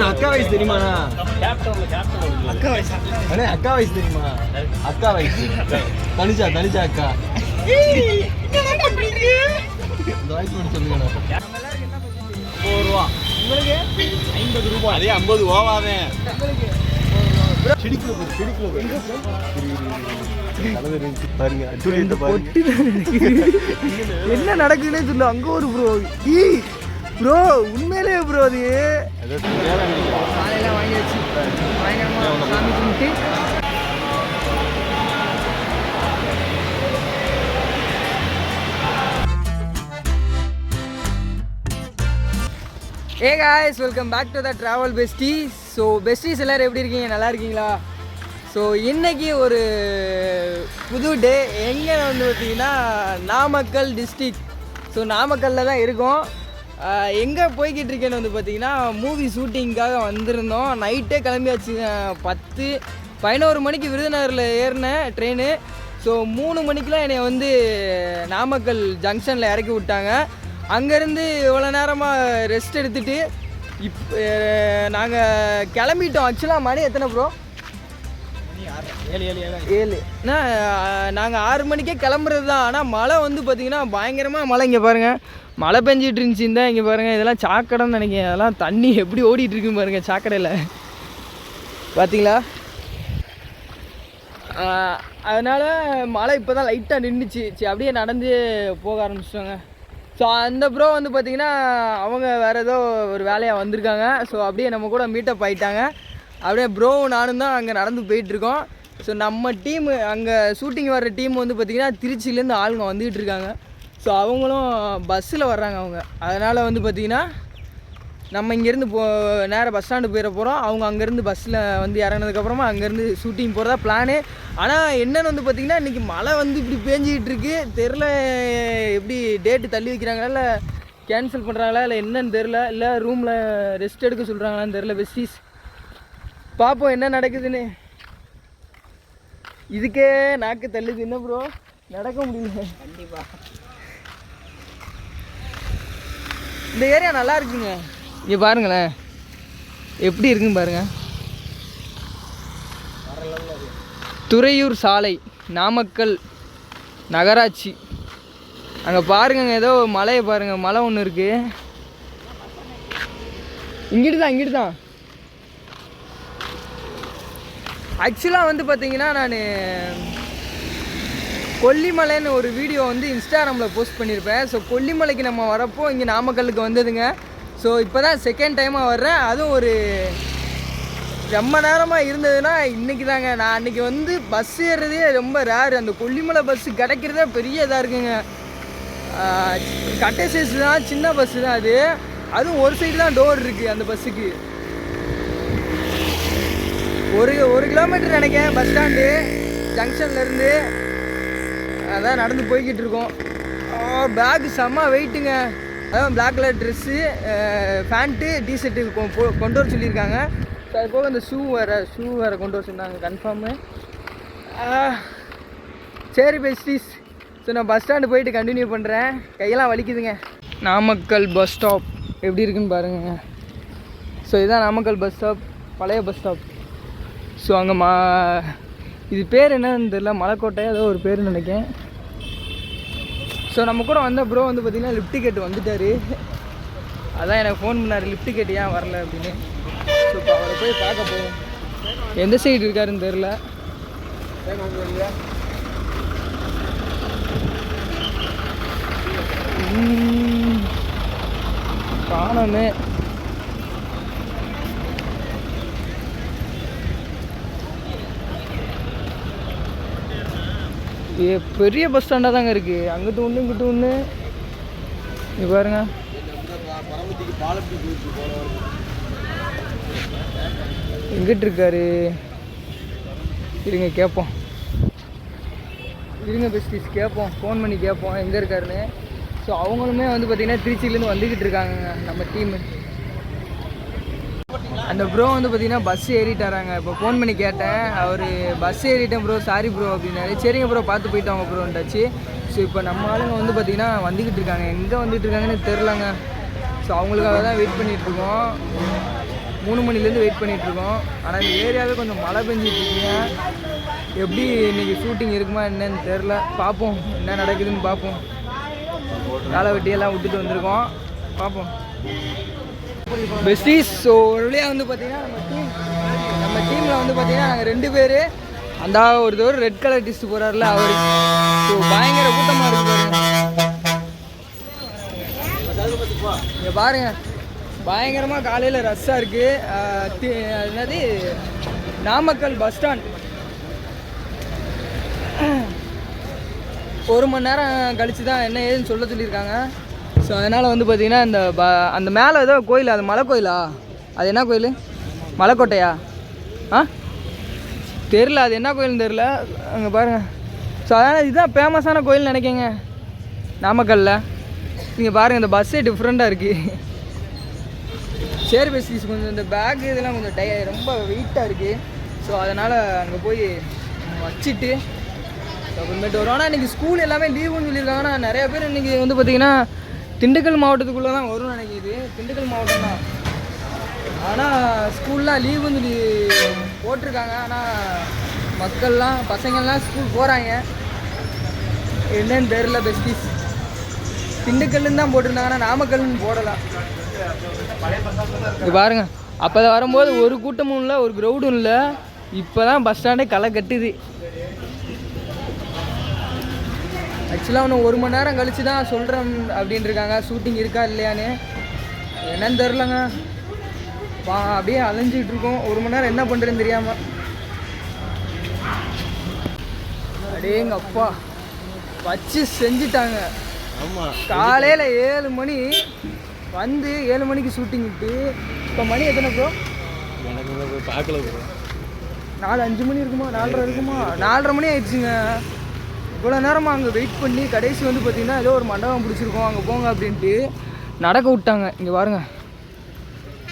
அக்கா வயசு தெரியுமாண்ணா? அக்கா வயசு தெரியுமா? அக்கா வயசு தனிச்சா அக்கா. இந்த வயசு மட்டும் சொல்லுங்கண்ணா. 50 ரூபா உங்களுக்கு, 50 ரூபாய். அதே 50 ஓவாவே என்ன நடக்குதுன்னே சொல்லு. அங்க ஒரு ப்ரோ உண்மையிலே ப்ரோ அது காலையெல்லாம் வாங்கியாச்சு. பயங்கரமா சாமி கும்பிட்டு hey guys, welcome back to the travel besties. So besties எல்லோரும் எப்படி இருக்கீங்க? நல்லா இருக்கீங்களா? ஸோ இன்றைக்கி ஒரு புது டே. எங்கே வந்து பார்த்திங்கன்னா நாமக்கல் டிஸ்ட்ரிக். ஸோ நாமக்கல்லில் தான் இருக்கோம். எங்கே போய்கிட்டு இருக்கேன்னு வந்து பார்த்திங்கன்னா மூவி ஷூட்டிங்காக வந்திருந்தோம். நைட்டே கிளம்பியாச்சுங்க. 10-11 மணிக்கு விருதுநகரில் ஏறினேன் ட்ரெயின். ஸோ 3 மணிக்கெலாம் என்னை வந்து நாமக்கல் ஜங்ஷனில் இறக்கி விட்டாங்க. அங்கேருந்து இவ்வளோ நேரமாக ரெஸ்ட் எடுத்துகிட்டு இப்போ நாங்கள் கிளம்பிட்டோம். ஆக்சுவலாக மணி எத்தனை ப்ரோ? 7. நாங்கள் 6 மணிக்கே கிளம்புறது தான். ஆனால் மழை வந்து பார்த்திங்கன்னா பயங்கரமாக மழை. இங்கே பாருங்கள், மழை பெஞ்சிட்டு இருந்துச்சு. இந்த இங்கே பாருங்கள், இதெல்லாம் சாக்கடைன்னு நினைக்கிறேன். அதெல்லாம் தண்ணி எப்படி ஓடிட்டுருக்குன்னு பாருங்கள் சாக்கடையில், பார்த்தீங்களா? அதனால் மழை இப்போ தான் லைட்டாக நின்றுச்சு. சரி, அப்படியே நடந்து போக ஆரம்பிச்சிட்டாங்க. ஸோ அந்த ப்ரோ வந்து பார்த்திங்கன்னா அவங்க வேறு ஏதோ ஒரு வேலையாக வந்திருக்காங்க. ஸோ அப்படியே நம்ம கூட மீட்டப் ஆகிட்டாங்க. அப்படியே ப்ரோ நானும் தான் அங்கே நடந்து போயிட்டுருக்கோம். ஸோ நம்ம டீமு அங்கே ஷூட்டிங் வர்ற டீம் வந்து பார்த்திங்கன்னா திருச்சியிலேருந்து ஆளுங்க வந்துக்கிட்டு இருக்காங்க. ஸோ அவங்களும் பஸ்ஸில் வர்றாங்க அவங்க. அதனால் வந்து பார்த்திங்கன்னா நம்ம இங்கேருந்து நேராக பஸ் ஸ்டாண்டு போயிட போகிறோம். அவங்க அங்கேருந்து பஸ்ஸில் வந்து இறங்கினதுக்கப்புறமா அங்கேருந்து ஷூட்டிங் போகிறதா பிளானு. ஆனால் என்னென்னு வந்து பார்த்திங்கன்னா இன்றைக்கி மழை வந்து இப்படி பேஞ்சிக்கிட்டு இருக்கு. தெரில எப்படி டேட்டு தள்ளி வைக்கிறாங்களா, இல்லை கேன்சல் பண்ணுறாங்களா, இல்லை என்னன்னு தெரில, இல்லை ரூமில் ரெஸ்ட் எடுக்க சொல்கிறாங்களான்னு தெரில. பெஸ்டீஸ் பார்ப்போம் என்ன நடக்குதுன்னு. இதுக்கே நாக்கு தள்ளுது. என்ன ப்ரோ, நடக்க முடியல கண்டிப்பாக. இந்த ஏரியா நல்லா இருக்குங்க. இங்கே பாருங்களேன் எப்படி இருக்குன்னு பாருங்கள். துறையூர் சாலை, நாமக்கல் நகராட்சி. அங்கே பாருங்க, ஏதோ மலையை பாருங்கள், மலை ஒன்று இருக்குது. இங்கிட்டு தான். ஆக்சுவலாக வந்து பார்த்தீங்கன்னா நான் கொல்லிமலைன்னு ஒரு வீடியோ வந்து இன்ஸ்டாகிராமில் போஸ்ட் பண்ணியிருப்பேன். ஸோ கொல்லிமலைக்கு நம்ம வரப்போ இங்கே நாமக்கல்லுக்கு வந்ததுங்க. ஸோ இப்போ தான் செகண்ட் டைமாக வர்றேன். அதுவும் ஒரு ரொம்ப நேரமாக இருந்ததுன்னா இன்றைக்கி தாங்க. நான் அன்றைக்கி வந்து பஸ் ஏறுறதே ரொம்ப ரேரு. அந்த கொல்லிமலை பஸ்ஸு கிடைக்கிறதே பெரிய இதாக இருக்குங்க. கட்டை சைஸ் தான், சின்ன பஸ்ஸு தான் அது. அதுவும் ஒரு சைடு தான் டோர் இருக்குது அந்த பஸ்ஸுக்கு. ஒரு கிலோமீட்டர் நினைக்கிறேன் பஸ் ஸ்டாண்டு ஜங்ஷன்லேருந்து. அதான் நடந்து போய்கிட்டு இருக்கோம். பேக்கு செம்ம வெயிட்டுங்க. அதான் black colour dress, pant, t-shirt கொண்டு வர சொல்லியிருக்காங்க. ஸோ அது போக இந்த ஷூ வேறு கொண்டு வர சொன்னாங்க கன்ஃபார்மு. சரி பெஸ்டீஸ், ஸோ நான் பஸ் ஸ்டாண்டு போயிட்டு கண்டினியூ பண்ணுறேன். கையெல்லாம் வலிக்குதுங்க. நாமக்கல் பஸ் ஸ்டாப் எப்படி இருக்குன்னு பாருங்க. ஸோ இதுதான் நாமக்கல் பஸ் ஸ்டாப், பழைய பஸ் ஸ்டாப். ஸோ அங்கே இது பேர் என்னன்னு தெரியல, மலைக்கோட்டை ஏதோ ஒரு பேர் நினைக்கிறேன். ஸோ நம்ம கூட வந்த ப்ரோ வந்து பார்த்திங்கன்னா லிஃப்ட் டிக்கெட் வந்துட்டார். அதான் எனக்கு ஃபோன் பண்ணார், லிஃப்ட் டிக்கெட் ஏன் வரல அப்படின்னு. ஸோ இப்போ அவரை போய் பார்க்க போவோம். எந்த சைடு இருக்காருன்னு தெரில. காணமே. பெரிய பஸ் ஸ்டாண்டாக தாங்க இருக்குது. அங்கிட்டு ஒன்று இங்கிட்டு ஒன்று. இங்கே பாருங்க, எங்கிட்டு இருக்காரு? இருங்க கேட்போம், இருங்க பெஸ்டீஸ் கேட்போம், ஃபோன் பண்ணி கேட்போம் எங்கே இருக்காருன்னு. ஸோ அவங்களுமே வந்து பார்த்திங்கன்னா திருச்சியிலேருந்து வந்துக்கிட்டு இருக்காங்க நம்ம டீமு. அந்த ப்ரோ வந்து பார்த்தீங்கன்னா பஸ் ஏறிட்டாராங்க. இப்போ ஃபோன் பண்ணி கேட்டேன், அவர் பஸ் ஏறிட்டேன் ப்ரோ, சாரி ப்ரோ அப்படின்னாரு. சரிங்க ப்ரோ, பார்த்து போயிட்டாங்க ப்ரோன்ட்டாச்சு. ஸோ இப்போ நம்ம ஆளுங்க வந்து பார்த்திங்கன்னா வந்துக்கிட்டு இருக்காங்க. எங்கே வந்துட்டு இருக்காங்கன்னு தெரிலங்க. ஸோ அவங்களுக்காக தான் வெயிட் பண்ணிகிட்ருக்கோம். 3 மணிலேருந்து வெயிட் பண்ணிகிட்ருக்கோம். ஆனால் இந்த ஏரியாவே கொஞ்சம் மழை பெஞ்சிட்ருக்கீங்க. எப்படி இன்றைக்கி ஷூட்டிங் இருக்குமா என்னன்னு தெரில. பார்ப்போம் என்ன நடக்குதுன்னு பார்ப்போம். வேலை வெட்டியெல்லாம் விட்டுட்டு வந்திருக்கோம், பார்ப்போம். பெஸ்டீஸ். ஸோ ஒரு வழியாக வந்து பார்த்திங்கன்னா நம்ம டீமில் வந்து பார்த்திங்கன்னா நாங்கள் 2 பேர். அந்த ஒருத்தவர் ரெட் கலர் டிஸ்ட் போகிறாருல அவர். ஸோ பயங்கர கூட்டமாக இருக்குது பாருங்க. இங்கே பாருங்கள், பயங்கரமாக காலையில் ரஷ்ஷாக இருக்குது. என்னது நாமக்கல் பஸ் ஸ்டாண்ட். 1 மணி நேரம் கழித்து தான் என்ன ஏதுன்னு சொல்ல சொல்லியிருக்காங்க. ஸோ அதனால் வந்து பார்த்திங்கன்னா அந்த மேலே ஏதோ கோயில், அது மலை கோயிலா? அது என்ன கோயில்? மலைக்கோட்டையா? தெரில, அது என்ன கோயில்னு தெரில. அங்கே பாருங்கள். ஸோ அதனால் இதுதான் ஃபேமஸான கோயில்னு நினைக்கேங்க நாமக்கல்லில். நீங்கள் பாருங்கள், இந்த பஸ்ஸே டிஃப்ரெண்ட்டாக இருக்குது. சரி பெஸ்டீஸ், கொஞ்சம் இந்த பேக் இதெல்லாம் கொஞ்சம் ரொம்ப வெயிட்டாக இருக்குது. ஸோ அதனால் அங்கே போய் வச்சுட்டு அப்புறமேட்டு வரும். ஆனால் இன்றைக்கி ஸ்கூல் எல்லாமே லீவுன்னு சொல்லியிருக்காங்க. ஆனால் நிறையா பேர் இன்றைக்கி வந்து பார்த்திங்கன்னா திண்டுக்கல் மாவட்டத்துக்குள்ளே தான் வரும்னு நினைக்கிது. திண்டுக்கல் மாவட்டம் தான், ஆனால் ஸ்கூல்லாம் லீவுன்னு சொல்லி போட்டிருக்காங்க. ஆனால் மக்கள்லாம் பசங்கள்லாம் ஸ்கூல் போகிறாங்க, என்னன்னு தெரில பெஸ்டீஸ். திண்டுக்கல்லுன்னு தான் போட்டிருந்தாங்கன்னா நாமக்கல்னு போடலாம். இங்கே பாருங்கள், அப்போ தான் வரும்போது ஒரு கூட்டமும் இல்லை, ஒரு க்ரௌடும் இல்லை. இப்போ தான் பஸ் ஸ்டாண்டே களை கட்டுது. ஆக்சுவலாக இன்னும் 1 மணி நேரம் கழித்து தான் சொல்கிறேன் அப்படின்னு இருக்காங்க. ஷூட்டிங் இருக்கா இல்லையான்னு என்னன்னு தெரிலங்க. அப்படியே அலைஞ்சிக்கிட்டு இருக்கோம் 1 மணி நேரம், என்ன பண்ணுறேன்னு தெரியாமல். அடேங்க அப்பா, வச்சு செஞ்சுட்டாங்க. ஆமாம், காலையில் 7 மணி வந்து 7 மணிக்கு ஷூட்டிங் விட்டு இப்போ மணி எத்தனை ப்ரோ? எனக்கு பார்க்கல ப்ரோ. 4-5 மணி இருக்குமா, 4:30 இருக்குமா? 4:30 மணி ஆயிடுச்சுங்க. இவ்வளோ நேரமாக அங்கே வெயிட் பண்ணி கடைசி வந்து பார்த்திங்கன்னா ஏதோ ஒரு மண்டபம் பிடிச்சிருக்கோம், அங்கே போங்க அப்படின்ட்டு நடக்க விட்டாங்க. இங்கே பாருங்கள்,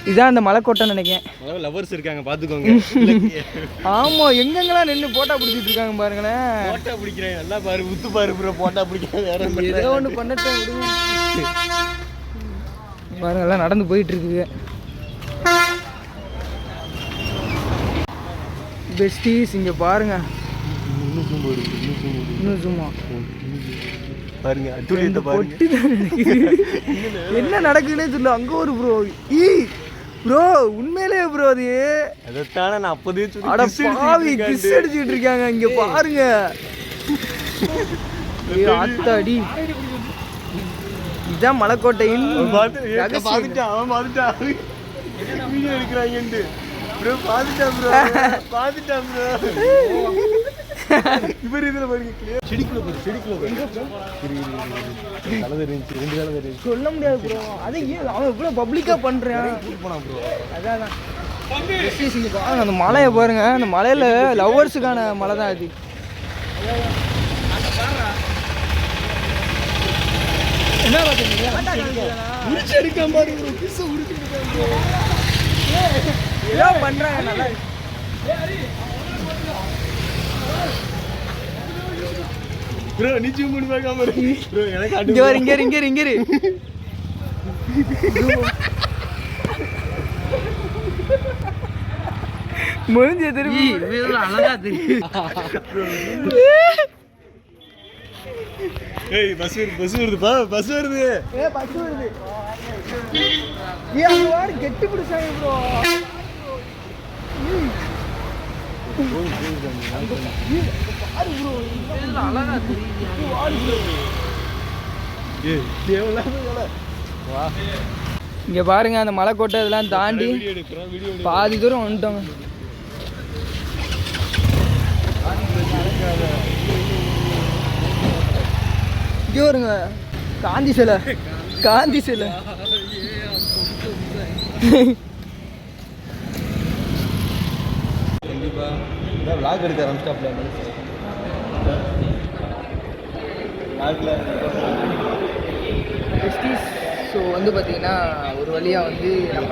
இதுதான் அந்த மலைக்கோட்டைன்னு நினைக்கிறேன். லவர்ஸ் இருக்காங்க பார்த்துக்கோங்க. ஆமாம், எங்கெங்கெல்லாம் நின்று போட்டா பிடிச்சிட்டு இருக்காங்க பாருங்களேன். போட்டா பிடிக்கிறேன், நல்லா பாரு, உத்து பாரு ப்ரோ, போட்டா பிடிக்கிறேன். வேற ஏதோ ஒன்று பண்ணட்டேன் விடுங்க. பாருங்க, எல்லாம் நடந்து போயிட்டு இருக்குது பெஸ்டீஸ். இங்கே பாருங்க, இன்னும் சும்மா பாருங்க, என்ன நடக்குதுன்னே தெரியல. அங்கே ஒரு ப்ரோ, ப்ரோ உண்மையிலே ப்ரோ அது அதைத்தானே நான் அப்போதே பாவி கிஸ் அடிச்சுட்டு இருக்காங்க. இங்கே பாருங்க, ஆத்தாடி, இதுதான் மலைக்கோட்டையின் எடுக்கிறாங்க. ப்ரோ பாத்துட்டான் ப்ரோ, பாத்துட்டான் ப்ரோ. இவர் இதுல பாருங்க, செடிக்குள்ள போய் செடிக்குள்ள சொல்ல முடியாது ப்ரோ. அது அவன் இவ்வளோ பப்ளிக்காக பண்ணுறான். அதான் அந்த மலையை பாருங்க, அந்த மலையில் லவ்வர்ஸுக்கான மலை தான் அது. என்ன பண்றாங்க நல்லா. ப்ரோ நிச்சு மூணு பார்க்காம ப்ரோ, எனக்கு இங்க வர, இங்க இங்க இங்க முடிஞ்ச திரும்பி அழகா தெரியும். ஏய் பஸ் வருதுப்பா, பஸ் வருது. பஸ் வருது. கெட்டு பிடிச்சாங்க ப்ரோ. அழகா இங்க பாருங்க, அந்த மலைக்கோட்டை இதெல்லாம் தாண்டி பாதி தூரம் வந்துட்டோங்க. இங்கே வருங்க, காந்தி சிலை, காந்தி சிலை. விளாக் எடுக்க ஆரம்பிச்சிட்டாப்ல. ஸோ வந்து பார்த்தீங்கன்னா ஒரு வழியாக வந்து நம்ம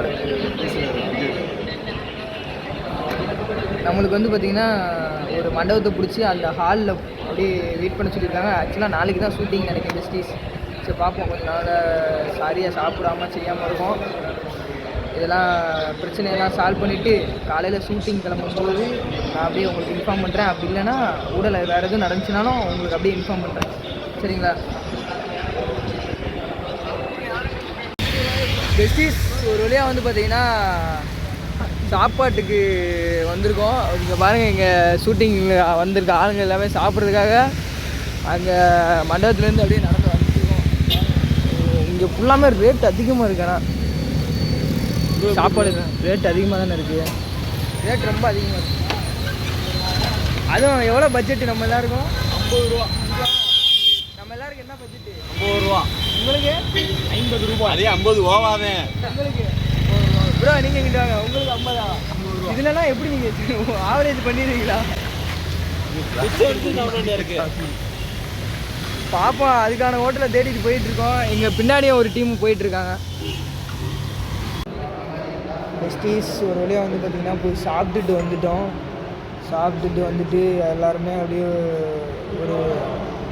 நம்மளுக்கு வந்து பார்த்திங்கன்னா ஒரு மண்டபத்தை பிடிச்சி அந்த ஹாலில் அப்படியே வெயிட் பண்ண சொல்லியிருக்காங்க. ஆக்சுவலாக நாளைக்கு தான் ஷூட்டிங் நினைக்கிறேன் பெஸ்டீஸ். சரி பார்ப்போம், கொஞ்சம் நாள் சாரியாக சாப்பிடாமல் செய்யாமல் இருக்கும். இதெல்லாம் பிரச்சனையெல்லாம் சால்வ் பண்ணிவிட்டு காலையில் ஷூட்டிங் கிளம்பும்போது நான் அப்படியே உங்களுக்கு இன்ஃபார்ம் பண்ணுறேன். அப்படி இல்லைன்னா ஊடலை வேறு எதுவும் நடந்துச்சுனாலும் உங்களுக்கு அப்படியே இன்ஃபார்ம் பண்ணுறேன். சரிங்களா பெஸ்டீஸ்? ஒரு வழியாக வந்து பார்த்திங்கன்னா சாப்பாட்டுக்கு வந்திருக்கோம். இங்கே பாருங்கள், இங்கே ஷூட்டிங்கில் வந்திருக்க ஆளுங்க எல்லாமே சாப்பிட்றதுக்காக அங்கே மண்டபத்துலேருந்து அப்படியே நடந்து வந்துருக்கோம். இங்கே ஃபுல்லாமே ரேட் அதிகமாக இருக்கு. ஆனால் சாப்பாடு ரேட் அதிகமாக தானே இருக்குது. ரேட் ரொம்ப அதிகமாக இருக்குது. அதுவும் எவ்வளோ பட்ஜெட்டு நம்ம எல்லாருக்கும்? 50 ரூபா. நம்ம எல்லாருக்கும் என்ன பட்ஜெட்டு? 50 ரூபா. உங்களுக்கு 50 ரூபா. அதே 50 ஓவாதே. உங்களுக்கு ப்ரோ நீங்கள் இங்கிட்ட வாங்க. உங்களுக்கு 50 ரூபா. இதுலலாம் எப்படி நீங்கள் ஆவரேஜ் பண்ணிடுவீங்களா? பாப்பா அதுக்கான ஹோட்டலை தேடிட்டு போயிட்டுருக்கோம். எங்கள் பின்னாடியே ஒரு டீம் போயிட்டுருக்காங்க. பெஸ்டீஸ் ஒரு வழியாக வந்து பார்த்திங்கன்னா போய் சாப்பிட்டுட்டு வந்துட்டோம். சாப்பிட்டுட்டு வந்துட்டு எல்லாருமே அப்படியே ஒரு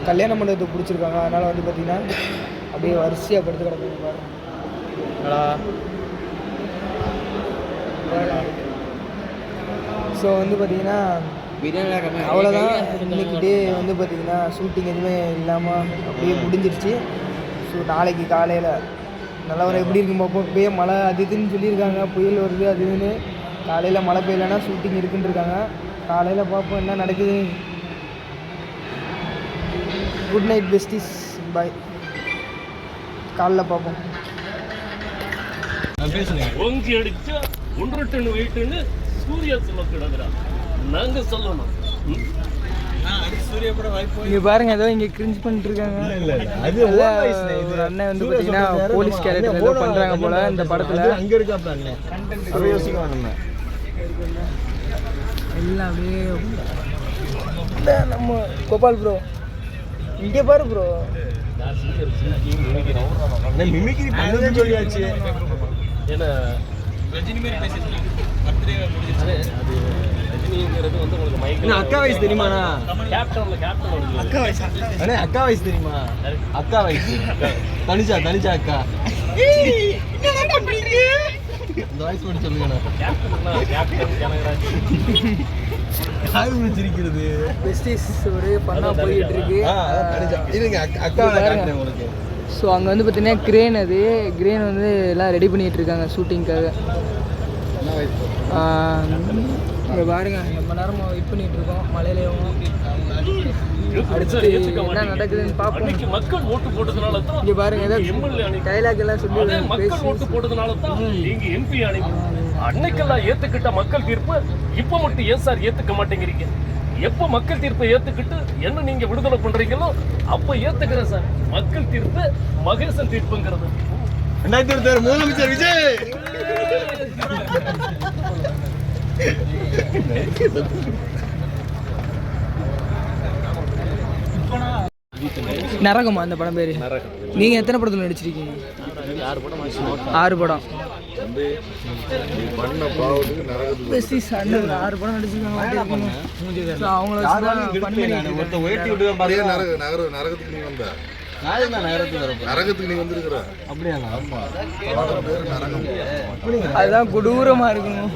கல்யாண மண்டபத்தை பிடிச்சிருக்காங்க. அதனால் வந்து பார்த்திங்கன்னா அப்படியே வரிசையாக படுத்து கிடக்குது பாருங்க. ஸோ வந்து பார்த்திங்கன்னா அவ்வளோதான். இன்னைக்கு டே வந்து பார்த்திங்கன்னா ஷூட்டிங் எதுவுமே இல்லாமல் அப்படியே முடிஞ்சிருச்சு. ஸோ நாளைக்கு காலையில் நிலவரம் எப்படி இருக்கும் பார்ப்போம். இப்போயே மழை அது இதுன்னு சொல்லியிருக்காங்க, புயல் வருது அது இதுன்னு. காலையில் மழை பெய்யலைன்னா ஷூட்டிங் இருக்குன்னு இருக்காங்க. காலையில் பார்ப்போம் என்ன நடக்குது. குட் நைட் பெஸ்டீஸ், பாய். காலைல பார்ப்போம். ஓங்கி அடிச்சா 1 டன் வெயிட்னு சூர்யா சொல்ல கிடக்குறா. நாங்க சொல்லணும். இங்கே பாருங்க, ஏதோ இங்கே கிரிஞ்ச் பண்ணிட்டு இருக்காங்க. ஒரு அண்ணன் வந்து பார்த்தீங்கன்னா போலீஸ் கேரக்டர் ஏதோ பண்ணுறாங்க போல இந்த படத்தில். அங்கே இருக்காப்ல எல்லாம் அப்படியே நம்ம கோபால் ப்ரோ இங்கே பாரு ப்ரோ. மிமிக்ரி பண்ணவே சொல்லியாச்சு. ஏன்னா ரஜினி மாதிரி பேசிட்டு பர்த்டே முடிஞ்சிருச்சு. அது ரஜினிங்கிறது வந்து உங்களுக்கு மைக் அக்கா வயசு தெரியுமாண்ணா? கேப்டன் அக்கா வயசு. அண்ணே அக்கா வயசு தெரியுமா? அக்கா வயசு. தனிச்சா அக்கா. இந்த வயசு மட்டும் சொல்லுங்கண்ணா. கேப்டன் ஜனகராஜ் யாரு முடிச்சிருக்கிறது? பெஸ்டீஸ் ஒரே பண்ணா போயிட்டு இருக்கு. இருங்க அக்கா காட்டுறேன் உங்களுக்கு. ஸோ அங்கே வந்து பார்த்தீங்கன்னா கிரேன், அது கிரேன் வந்து எல்லாம் ரெடி பண்ணிகிட்டு இருக்காங்க ஷூட்டிங்க்காக. இங்கே பாருங்க, ரொம்ப நேரமாக வெயிட் பண்ணிகிட்டு இருக்கோம் மழையிலையும். அடுத்து என்ன நடக்குதுன்னு பார்ப்போம். மக்கள் ஓட்டு போட்டதுனால தான் இங்கே பாருங்க, ஏதோ டைலாக் எல்லாம் சொல்லி மக்கள் ஓட்டு போட்டதுனால தான் நீங்க எம்பி ஆனீங்க. அன்னைக்கெல்லாம் ஏத்துக்கிட்ட மக்கள் தீர்ப்பு இப்ப மட்டும் ஏன் சார் ஏத்துக்க மாட்டேங்கிறீங்க? எப்போ மக்கள் தீர்ப்பை ஏத்துக்கிட்டு என்ன நீங்க விடுதலை பண்றீங்களோ அப்ப ஏத்துக்கிறேன் சார். மக்கள் தீர்ப்பு மகேசன் தீர்ப்புங்கிறது. 2026 முதலமைச்சர் விஜய். நரகமா அந்த படம் பேரு? நீங்க எத்தனை படத்துல நடிச்சிருக்கீங்க? 6 படம். பெஸ்டீஸ் 6 படம் நடிச்சிருக்காங்க. அவங்கள அதுதான் கொடூரமா இருக்கணும்.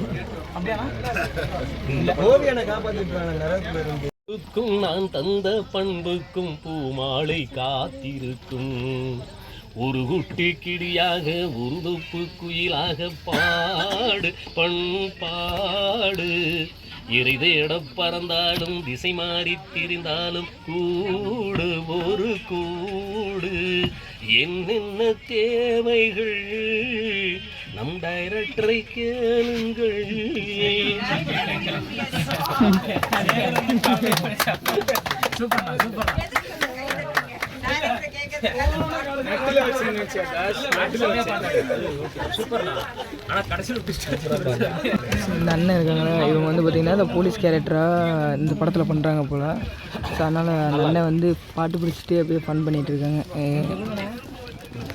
நான் தந்த பண்புக்கும் பூமாலை காத்திருக்கும். ஒரு குட்டி கிடியாக உருதுப்பு குயிலாக பாடு பண்பாடு. இறை தேட பறந்தாலும் திசை மாறி திரிந்தாலும் கூடு ஒரு கூடு. என்னென்ன தேவைகள் நம் டைரக்டரை கேளுங்கள். இந்த அண்ணன் இருக்காங்க, இவங்க வந்து பார்த்தீங்கன்னா இந்த போலீஸ் கேரக்டராக இந்த படத்தில் பண்ணுறாங்க போல். ஸோ அதனால் அந்த அண்ணன் வந்து பாட்டு பிடிச்சிட்டு அப்படியே ஃபன் பண்ணிகிட்டு இருக்காங்க.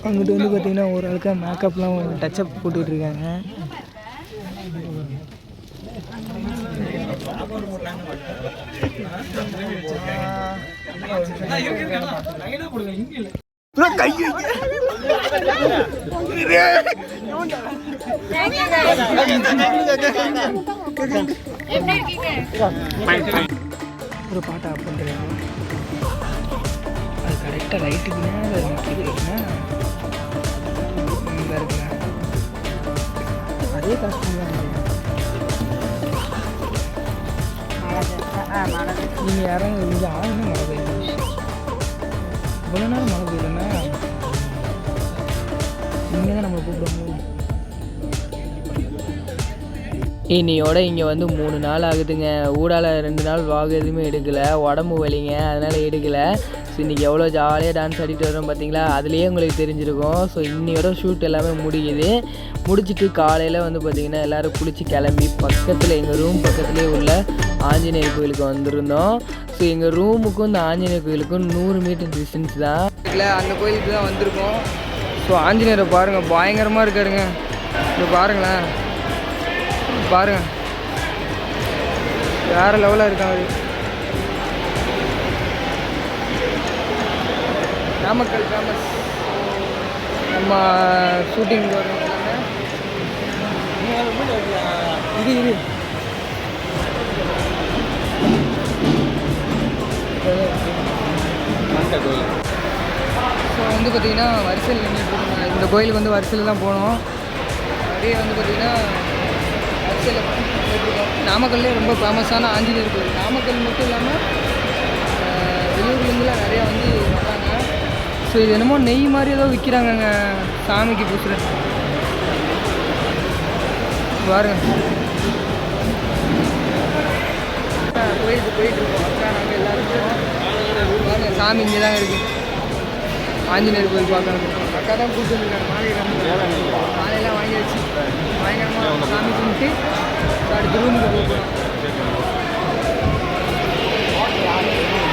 அங்கிட்டு வந்து பார்த்தீங்கன்னா ஒரு ஆளுக்கு மேக்கப்லாம் டச்சப் போட்டுக்கிட்டு இருக்காங்க. ப்ரோ கை ஒரு பாட்டை ஆஃப் பண்ணுறேன். அது கரெக்டாக ரைட்டுக்குன்னா அது நிற்கிதுன்னா இங்கே இருக்குங்க. அதே கஷ்டம் தான். நீங்கள் யாரும் இங்கே ஆளுமே மழை பெய்யுது. இவ்வளோ நேரம் மழை பெய்யலன்னா இங்கே தான் நம்மளை கூப்பிடுவோம். இன்னையோட இங்கே வந்து 3 நாள் ஆகுதுங்க. ஊடால 2 நாள் vlog எதுவுமே எடுக்கலை, உடம்பு வலிங்க, அதனால் எடுக்கலை. ஸோ இன்றைக்கி எவ்வளோ ஜாலியாக டான்ஸ் ஆடிட்டு வரோம் பார்த்தீங்களா, அதுலேயே உங்களுக்கு தெரிஞ்சிருக்கும். ஸோ இன்னையோட ஷூட் எல்லாமே முடியுது. முடிச்சுட்டு காலையில் வந்து பார்த்திங்கன்னா எல்லோரும் குளித்து கிளம்பி பக்கத்தில் எங்கள் ரூம் பக்கத்துலேயே உள்ள ஆஞ்சநேயர் கோயிலுக்கு வந்திருந்தோம். ஸோ எங்கள் ரூமுக்கும் இந்த ஆஞ்சநேயர் கோயிலுக்கும் 100 மீட்டர் டிஸ்டன்ஸ் தான். இல்லை அந்த கோயிலுக்கு தான் வந்திருக்கோம். ஸோ ஆஞ்சநேயரை பாருங்கள், பயங்கரமாக இருக்காருங்க. இப்போ பாருங்களேன், பாருங்கள் வேறு லெவலாக இருக்காங்க. நாமக்கல் ஃபேமஸ். நம்ம ஷூட்டிங் வரும் இது ஸோ வந்து பார்த்திங்கன்னா வரிசையில் நின்றுட்டு இந்த கோயிலுக்கு வந்து வரிசையில் தான் போனோம். அப்படியே வந்து பார்த்திங்கன்னா வரிசையில் போயிட்டுருக்கோம். நாமக்கல்லே ரொம்ப ஃபேமஸான ஆஞ்சநேயர் கோயில். நாமக்கல் மட்டும் இல்லாமல் வெளியூர்லேருந்துலாம் நிறையா வந்து வராங்க. ஸோ இது என்னமோ நெய் மாதிரி ஏதோ விற்கிறாங்கங்க சாமிக்கு பூசுகிற பாருங்க. கோயிலுக்கு போயிட்டுருக்கோம். அக்கா நாங்கள் எல்லோரும் பாருங்க, சாமி இங்கே தாங்க இருக்குது. ஆஞ்சநேயர் கோயில் பார்க்கணும். அக்கா தான் கூப்பிட்டு வந்துருக்காங்க. மாலையெல்லாம் வாங்கி வச்சு பயங்கரமாக சாமி கும்பிட்டு அடுத்த ரூமுக்கு போகணும்.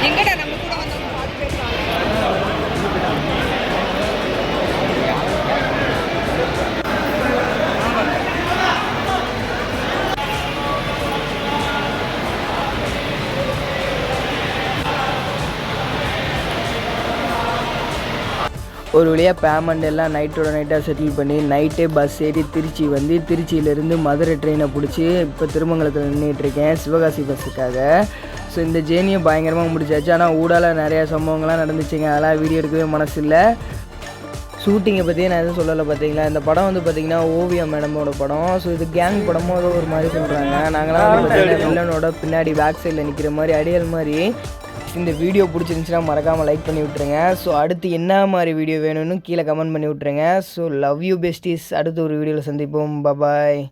எங்கடா நம்ம கூட வந்தவங்க பார்த்து பேசுவாங்க. ஒரு வழியாக பேமெண்ட் எல்லாம் நைட்டோட நைட்டாக செட்டில் பண்ணி நைட்டே பஸ் ஏறி திருச்சி வந்து திருச்சியிலேருந்து மதுரை ட்ரெயினை பிடிச்சி இப்போ திருமங்கலத்தில் நின்றுட்டுருக்கேன் சிவகாசி பஸ்ஸுக்காக. ஸோ இந்த ஜேர்னியை பயங்கரமாக முடிச்சாச்சு. ஆனால் ஊடால நிறையா சம்பவங்கள்லாம் நடந்துச்சுங்க, அதெல்லாம் வீடியோ எடுக்கவே மனசு இல்லை. ஷூட்டிங்கை பற்றியே நான் எதுவும் சொல்லலை பார்த்தீங்களா. இந்த படம் வந்து பார்த்திங்கன்னா ஓவியா மேடமோட படம். ஸோ இது கேங் படமோ ஏதோ ஒரு மாதிரி சொல்கிறாங்க. நாங்களாம் வந்து பார்த்திங்கன்னா வில்லனோட பின்னாடி பேக் சைடில் நிற்கிற மாதிரி அடியல் மாதிரி. இந்த வீடியோ பிடிச்சிருந்துச்சுன்னா மறக்காமல் லைக் பண்ணி விட்ருங்க. ஸோ அடுத்து என்ன மாதிரி வீடியோ வேணும்னு கீழே கமெண்ட் பண்ணி விட்ருங்க. So love you besties. அடுத்து ஒரு வீடியோவில் சந்திப்போம். பாய்.